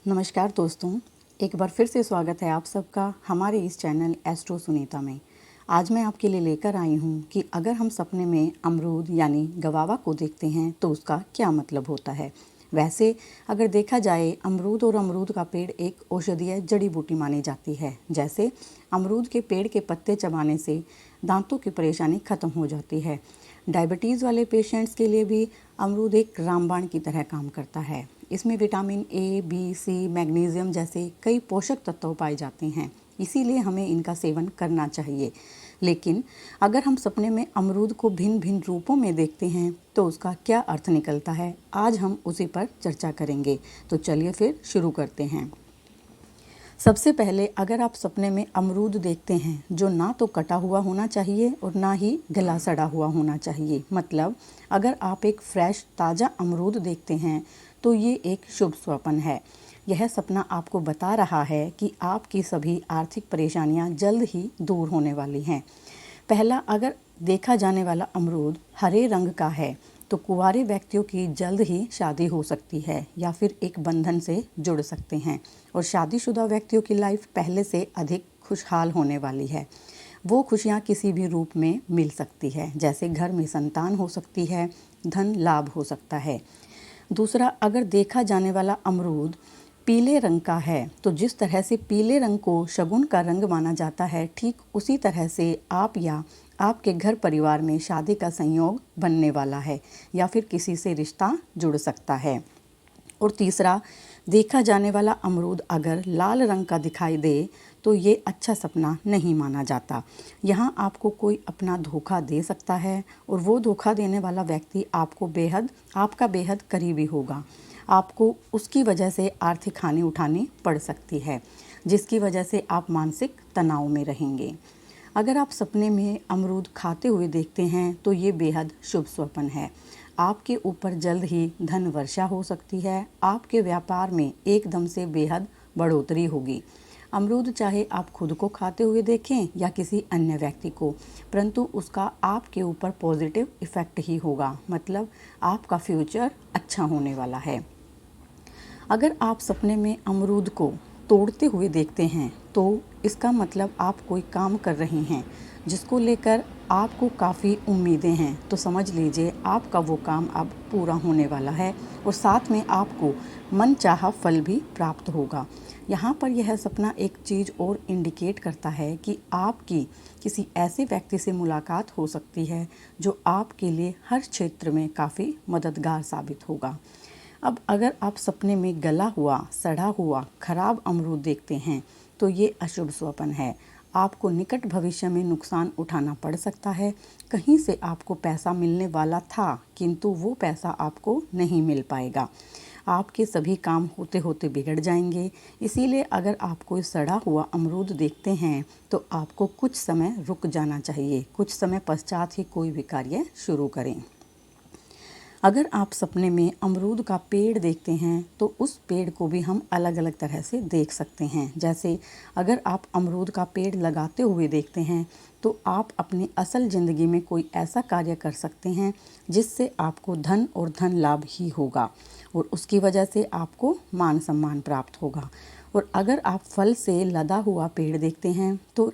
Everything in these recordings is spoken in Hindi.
नमस्कार दोस्तों, एक बार फिर से स्वागत है आप सबका हमारे इस चैनल एस्ट्रो सुनीता में। आज मैं आपके लिए लेकर आई हूँ कि अगर हम सपने में अमरूद यानी गवावा को देखते हैं तो उसका क्या मतलब होता है। वैसे अगर देखा जाए अमरूद और अमरूद का पेड़ एक औषधीय जड़ी बूटी मानी जाती है। जैसे अमरूद के पेड़ के पत्ते चबाने से दांतों की परेशानी खत्म हो जाती है। डायबिटीज़ वाले पेशेंट्स के लिए भी अमरूद एक रामबाण की तरह काम करता है। इसमें vitamin A, B, C, magnesium जैसे कई पोषक तत्व पाए जाते हैं, इसीलिए हमें इनका सेवन करना चाहिए। लेकिन अगर हम सपने में अमरूद को भिन्न भिन्न रूपों में देखते हैं तो उसका क्या अर्थ निकलता है, आज हम उसी पर चर्चा करेंगे। तो चलिए फिर शुरू करते हैं। सबसे पहले अगर आप सपने में अमरूद देखते हैं जो ना तो कटा हुआ होना चाहिए और ना ही गला सड़ा हुआ होना चाहिए, मतलब अगर आप एक फ्रेश ताज़ा अमरूद देखते हैं तो ये एक शुभ स्वप्न है। यह सपना आपको बता रहा है कि आपकी सभी आर्थिक परेशानियां जल्द ही दूर होने वाली हैं। पहला, अगर देखा जाने वाला अमरूद हरे रंग का है तो कुंवारे व्यक्तियों की जल्द ही शादी हो सकती है या फिर एक बंधन से जुड़ सकते हैं और शादीशुदा व्यक्तियों की लाइफ पहले से अधिक खुशहाल होने वाली है। वो खुशियाँ किसी भी रूप में मिल सकती है, जैसे घर में संतान हो सकती है, धन लाभ हो सकता है। दूसरा, अगर देखा जाने वाला अमरूद पीले रंग का है तो जिस तरह से पीले रंग को शगुन का रंग माना जाता है, ठीक उसी तरह से आप या आपके घर परिवार में शादी का संयोग बनने वाला है या फिर किसी से रिश्ता जुड़ सकता है। और तीसरा, देखा जाने वाला अमरूद अगर लाल रंग का दिखाई दे तो ये अच्छा सपना नहीं माना जाता। यहाँ आपको कोई अपना धोखा दे सकता है और वो धोखा देने वाला व्यक्ति आपका बेहद करीबी होगा। आपको उसकी वजह से आर्थिक हानि उठानी पड़ सकती है, जिसकी वजह से आप मानसिक तनाव में रहेंगे। अगर आप सपने में अमरूद खाते हुए देखते हैं तो ये बेहद शुभ स्वप्न है। आपके ऊपर जल्द ही धन वर्षा हो सकती है। आपके व्यापार में एकदम से बेहद बढ़ोतरी होगी। अमरूद चाहे आप खुद को खाते हुए देखें या किसी अन्य व्यक्ति को, परंतु उसका आपके ऊपर पॉजिटिव इफ़ेक्ट ही होगा, मतलब आपका फ्यूचर अच्छा होने वाला है। अगर आप सपने में अमरूद को तोड़ते हुए देखते हैं तो इसका मतलब आप कोई काम कर रहे हैं जिसको लेकर आपको काफ़ी उम्मीदें हैं, तो समझ लीजिए आपका वो काम अब पूरा होने वाला है और साथ में आपको मनचाहा फल भी प्राप्त होगा। यहाँ पर यह सपना एक चीज़ और इंडिकेट करता है कि आपकी किसी ऐसे व्यक्ति से मुलाकात हो सकती है जो आपके लिए हर क्षेत्र में काफ़ी मददगार साबित होगा। अब अगर आप सपने में गला हुआ, सड़ा हुआ, खराब अमरूद देखते हैं तो ये अशुभ स्वप्न है। आपको निकट भविष्य में नुकसान उठाना पड़ सकता है। कहीं से आपको पैसा मिलने वाला था किंतु वो पैसा आपको नहीं मिल पाएगा। आपके सभी काम होते होते बिगड़ जाएंगे। इसीलिए अगर आप कोई सड़ा हुआ अमरूद देखते हैं तो आपको कुछ समय रुक जाना चाहिए। कुछ समय पश्चात ही कोई भी कार्य शुरू करें। अगर आप सपने में अमरूद का पेड़ देखते हैं तो उस पेड़ को भी हम अलग अलग तरह से देख सकते हैं। जैसे अगर आप अमरूद का पेड़ लगाते हुए देखते हैं तो आप अपनी असल ज़िंदगी में कोई ऐसा कार्य कर सकते हैं जिससे आपको धन और धन लाभ ही होगा और उसकी वजह से आपको मान सम्मान प्राप्त होगा। और अगर आप फल से लदा हुआ पेड़ देखते हैं तो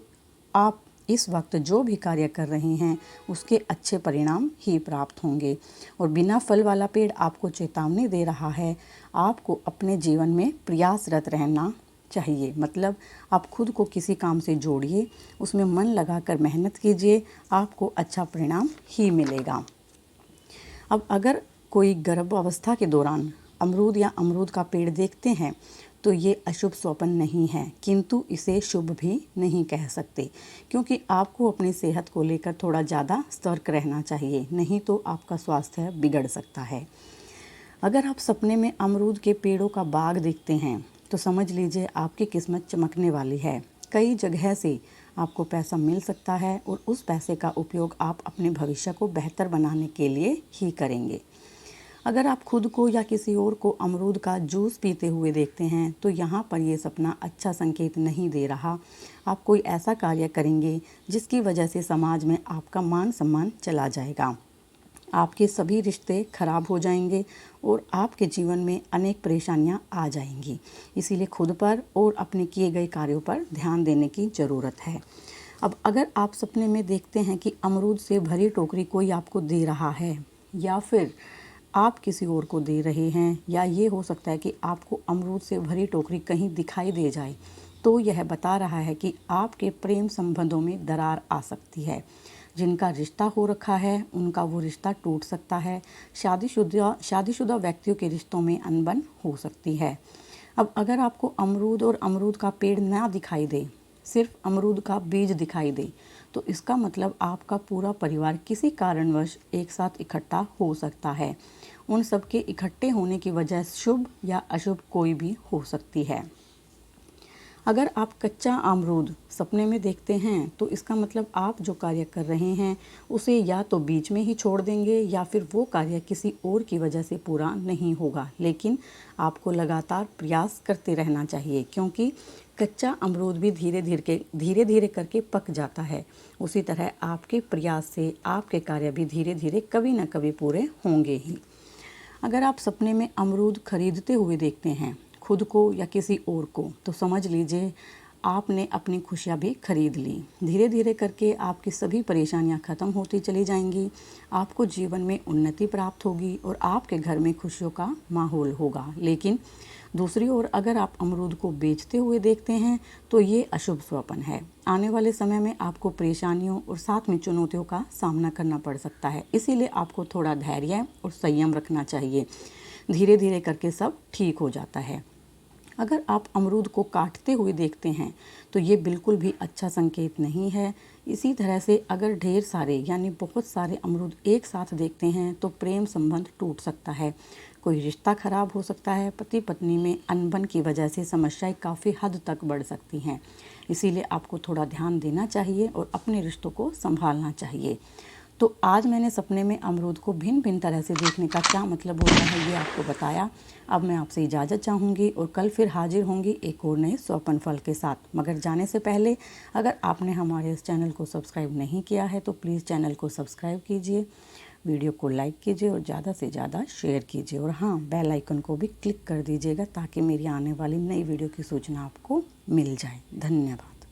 आप इस वक्त जो भी कार्य कर रहे हैं उसके अच्छे परिणाम ही प्राप्त होंगे। और बिना फल वाला पेड़ आपको चेतावनी दे रहा है, आपको अपने जीवन में प्रयासरत रहना चाहिए। मतलब आप खुद को किसी काम से जोड़िए, उसमें मन लगाकर मेहनत कीजिए, आपको अच्छा परिणाम ही मिलेगा। अब अगर कोई गर्भावस्था के दौरान अमरूद या अमरूद का पेड़ देखते हैं तो ये अशुभ स्वप्न नहीं है, किंतु इसे शुभ भी नहीं कह सकते, क्योंकि आपको अपनी सेहत को लेकर थोड़ा ज़्यादा सतर्क रहना चाहिए, नहीं तो आपका स्वास्थ्य बिगड़ सकता है। अगर आप सपने में अमरूद के पेड़ों का बाग देखते हैं तो समझ लीजिए आपकी किस्मत चमकने वाली है। कई जगह से आपको पैसा मिल सकता है और उस पैसे का उपयोग आप अपने भविष्य को बेहतर बनाने के लिए ही करेंगे। अगर आप खुद को या किसी और को अमरूद का जूस पीते हुए देखते हैं तो यहाँ पर ये सपना अच्छा संकेत नहीं दे रहा। आप कोई ऐसा कार्य करेंगे जिसकी वजह से समाज में आपका मान सम्मान चला जाएगा आपके सभी रिश्ते खराब हो जाएंगे और आपके जीवन में अनेक परेशानियां आ जाएंगी। इसीलिए खुद पर और अपने किए गए कार्यों पर ध्यान देने की ज़रूरत है। अब अगर आप सपने में देखते हैं कि अमरूद से भरी टोकरी कोई आपको दे रहा है या फिर आप किसी और को दे रहे हैं, या ये हो सकता है कि आपको अमरूद से भरी टोकरी कहीं दिखाई दे जाए, तो यह बता रहा है कि आपके प्रेम संबंधों में दरार आ सकती है। जिनका रिश्ता हो रखा है उनका वो रिश्ता टूट सकता है। शादीशुदा व्यक्तियों के रिश्तों में अनबन हो सकती है। अब अगर आपको अमरूद और अमरूद का पेड़ ना दिखाई दे, सिर्फ अमरूद का बीज दिखाई दे, तो इसका मतलब आपका पूरा परिवार किसी कारणवश एक साथ इकट्ठा हो सकता है। उन सब के इकट्ठे होने की वजह शुभ या अशुभ कोई भी हो सकती है। अगर आप कच्चा अमरूद सपने में देखते हैं तो इसका मतलब आप जो कार्य कर रहे हैं उसे या तो बीच में ही छोड़ देंगे या फिर वो कार्य किसी और की वजह से पूरा नहीं होगा। लेकिन आपको लगातार प्रयास करते रहना चाहिए, क्योंकि कच्चा अमरूद भी धीरे धीरे करके पक जाता है। उसी तरह आपके प्रयास से आपके कार्य भी धीरे धीरे कभी न कभी पूरे होंगे ही। अगर आप सपने में अमरूद खरीदते हुए देखते हैं, खुद को या किसी और को, तो समझ लीजिए आपने अपनी खुशियाँ भी खरीद ली। धीरे धीरे करके आपकी सभी परेशानियाँ ख़त्म होती चली जाएंगी, आपको जीवन में उन्नति प्राप्त होगी और आपके घर में खुशियों का माहौल होगा। लेकिन दूसरी ओर अगर आप अमरूद को बेचते हुए देखते हैं तो ये अशुभ स्वप्न है। आने वाले समय में आपको परेशानियों और साथ में चुनौतियों का सामना करना पड़ सकता है। इसीलिए आपको थोड़ा धैर्य और संयम रखना चाहिए। धीरे धीरे करके सब ठीक हो जाता है। अगर आप अमरूद को काटते हुए देखते हैं तो ये बिल्कुल भी अच्छा संकेत नहीं है। इसी तरह से अगर ढेर सारे यानी बहुत सारे अमरूद एक साथ देखते हैं तो प्रेम संबंध टूट सकता है, कोई रिश्ता खराब हो सकता है, पति पत्नी में अनबन की वजह से समस्याएं काफ़ी हद तक बढ़ सकती हैं। इसीलिए आपको थोड़ा ध्यान देना चाहिए और अपने रिश्तों को संभालना चाहिए। तो आज मैंने सपने में अमरूद को भिन्न भिन्न तरह से देखने का क्या मतलब होता है ये आपको बताया। अब मैं आपसे इजाज़त चाहूँगी और कल फिर हाजिर होंगी एक और नए स्वप्न फल के साथ। मगर जाने से पहले अगर आपने हमारे इस चैनल को सब्सक्राइब नहीं किया है तो प्लीज़ चैनल को सब्सक्राइब कीजिए, वीडियो को लाइक कीजिए और ज़्यादा से ज़्यादा शेयर कीजिए। और हाँ, बेल आइकन को भी क्लिक कर दीजिएगा ताकि मेरी आने वाली नई वीडियो की सूचना आपको मिल जाए। धन्यवाद।